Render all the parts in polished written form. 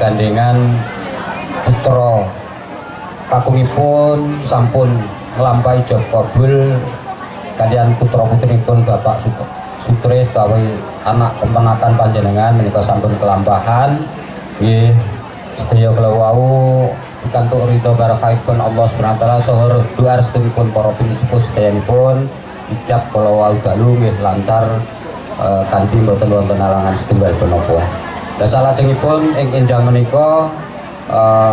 gandengan putra kakungipun sampun nglampahi job kabul kaliyan putra-putrinipun Bapak Sutris utawi anak kemenakan panjenengan menika sampun kelampahan. Nggih sedaya kula wau pikantuk ridho barakahipun Allah Subhanahu wa taala saha doa restunipun para pinsepuh sedayanipun ijab kula wau dalu nggih lancar kanthi mboten wonten alangan setunggal punapa. Lah salajengipun ing enjang menika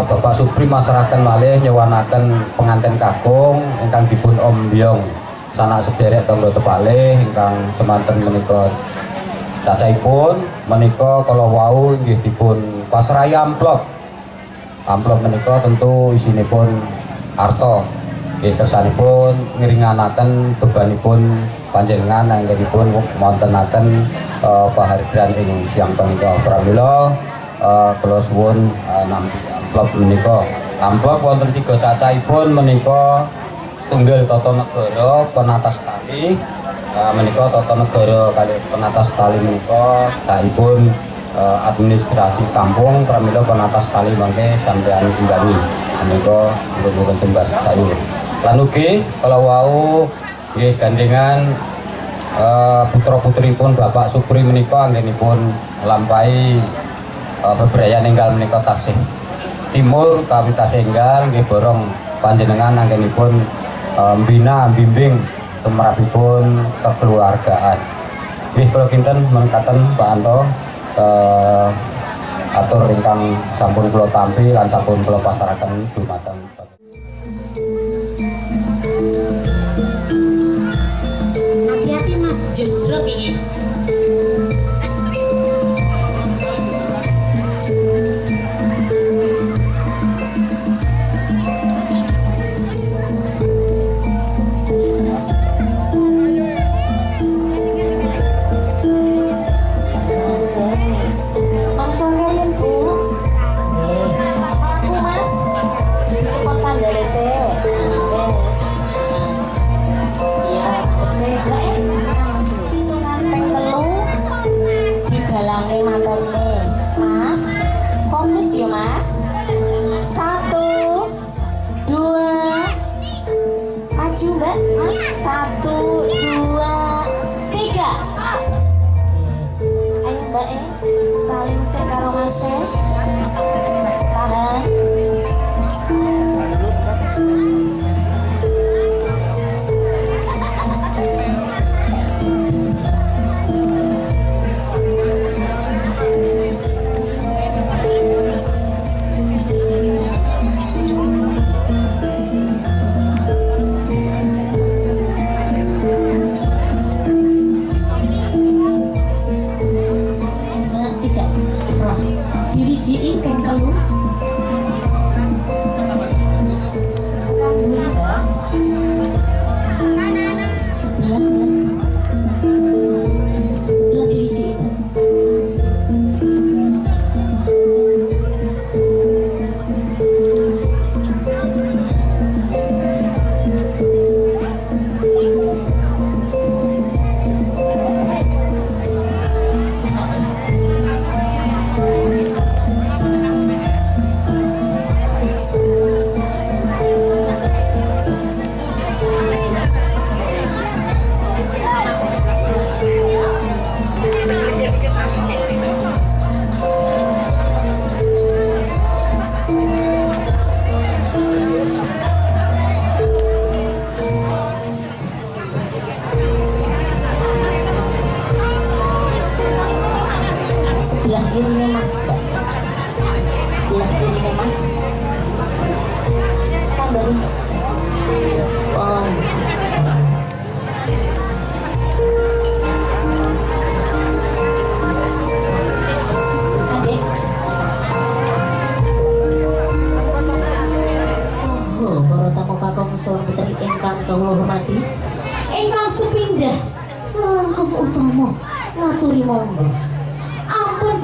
Bapak Supri masaraken malih nyewanaken penganten kakung ingkang dipun ombyong sanak sederek tangga tepalih ingkang semanten menika cacahipun menika kala wau nggih dipun pasrahi amplop menika tentu isinipun arta nggih kersanipun ngiringanaken bebanipun panjenengan anggenipun wontenaken pahargyan ing siang punika pramila kula suwun nampi amplop menika. Amplop wonten 3 cacahipun menika setunggal Tata Negara Penatas Tali menika Tata Negara kali Penatas Tali menika kaipun administrasi kampung pramila Penatas Tali mangke sampeyan imbangi menika nggih tumbas sayur. Lan ugi kala wau nggih gandengan putra-putrinipun Bapak Supri menika anggenipun nglampahi bebrayan enggal menika tasih timur kawi tasih enggal nggih borong panjenengan anggenipun mbina bimbing tumrapipun kekeluargaan. Nggih kula kinten mengkaten Pak Anto atur ingkang sampun kula tampi lan sampun kula pasaraken dumateng hati-hati Mas jejrot ini.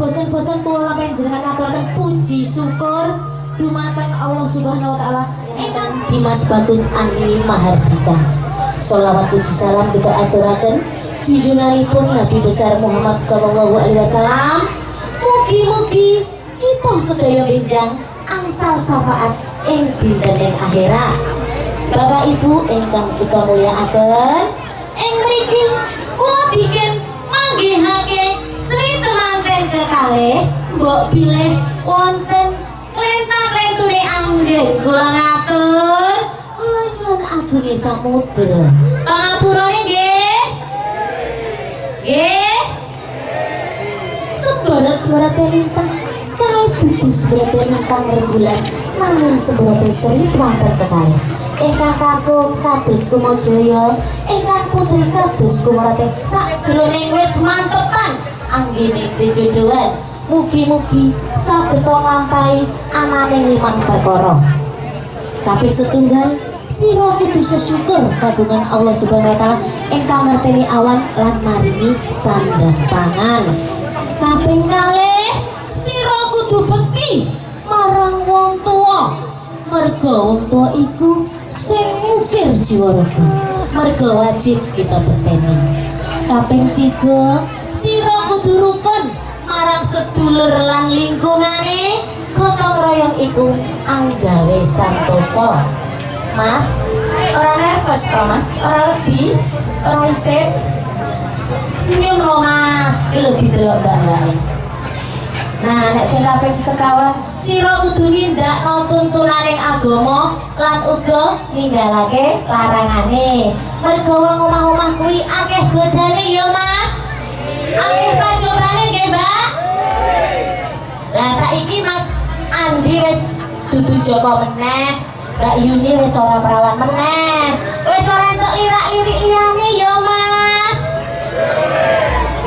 bosan-bosan kula panjenengan aturaken puji syukur dumateng Allah Subhanahu wa taala ingkang Dimas Bagus Andi Mahardika. Sholawat puji salam kita aturaken junjunganipun Nabi besar Muhammad sallallahu alaihi wasallam. Mugi-mugi kita sedaya benjang angsal syafaat ing dinten ing akhirat. Bapak Ibu ingkang kita mulyakaken, ing mriki kula bikin manggihake Sri temanten kekalih mbok pilih wonten klenta-klentune anggen kula ngatur kula nyuwun agungé samudra pangapurane nggih. Nggih. Sebarat-sebarat lintang kae dudu sebarat lintang rembulan nanging sebarat Sri temanten kekalih ingkang kakung kados kumajaya, ingkang putri kados kumurate sakjroning wis mantepan anggene jejodohan. Mugi-mugi saged nglampahi ananing 5 perkara. Kaping setunggal, sira kudu sesyukur kagungan Allah Subhanahu wa taala ingkang ngerteni awan lan maringi sandang pangan. Kaping kalih, sira kudu bekti marang wong tuwa. Merga wong tuwa iku sing ngukir jiwa raga, merga wajib kita beteni. Kaping 3, sira kudu rukun marang sedulur lan lingkungane, gotong royong iku anggawe santosa. Mas, ora nervous to Mas? Ora wedi? Ora isin? Senyum lo Mas, iki lho didelok mbak-mbak. Nah, nek sing kaping sekawan, sira kudu nindakno tuntunaning agama lan uga ninggalake larangane. Merga wong omah-omah kuwi akeh godane ya Mas. Akeh pacobrane nggih, Mbak. Lah saiki Mas Andi wis dudu Joko meneh, Mbak Yuni wis ora perawan meneh. Wis ora entuk lirak-lirik liyane ya Mas.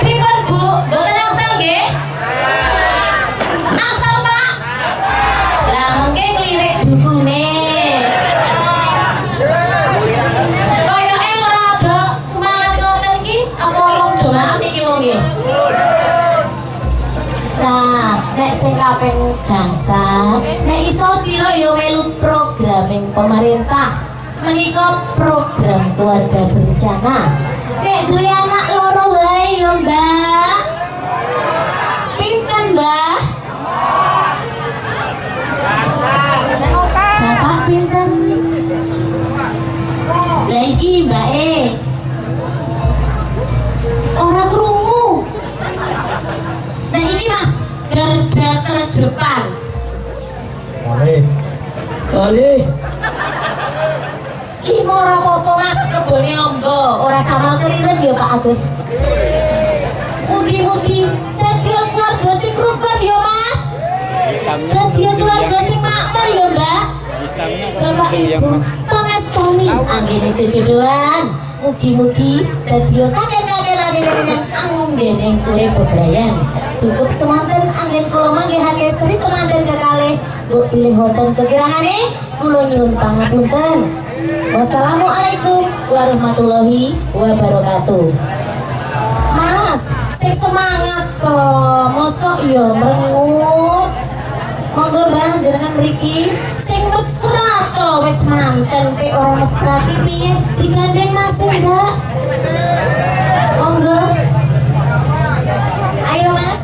Pripun Bu? Mboten angsal nggih? Asal Pak. Lah mungkin lirik dukune. Koyoke ora ada semangat ngoten iki apa wong dolan iki wong nggih. Nah, nek sing kaping gangsal, nek iso sira ya melu programing pemerintah. Menika program keluarga berencana. Nek duwe anak loro wae ya Mbak. Pinten Mbak? Bapak pinten? Lah iki Mbak ora krungu. Nah ini Mas, garda terdepan. Kali. Iki ora apa-apa Mas, kebone ombo, ora sama keliren ya Pak Agus. Mugi-mugi dadi keluarga sing rukun ya Mas. Dadi keluarga sing makmur ya Mbak. Bapak Ibu pangestoni anggene jejodohan. Mugi-mugi dadi kakek-kakek anggening urip bebrayan. Cukup semanten anggen kula manggihake Sri temanten kekalih. Mbok pilih wonten kekirangane kula nyuwun pangapunten. Wassalamualaikum warahmatullahi wabarakatuh. Mas, sing semangat to, mosok ya merengut. Monggo Mbah jenengan mriki sing mesra to wis manten te ora mesra ki piye digandeng Mas Mbak. Monggo. Ayo Mas.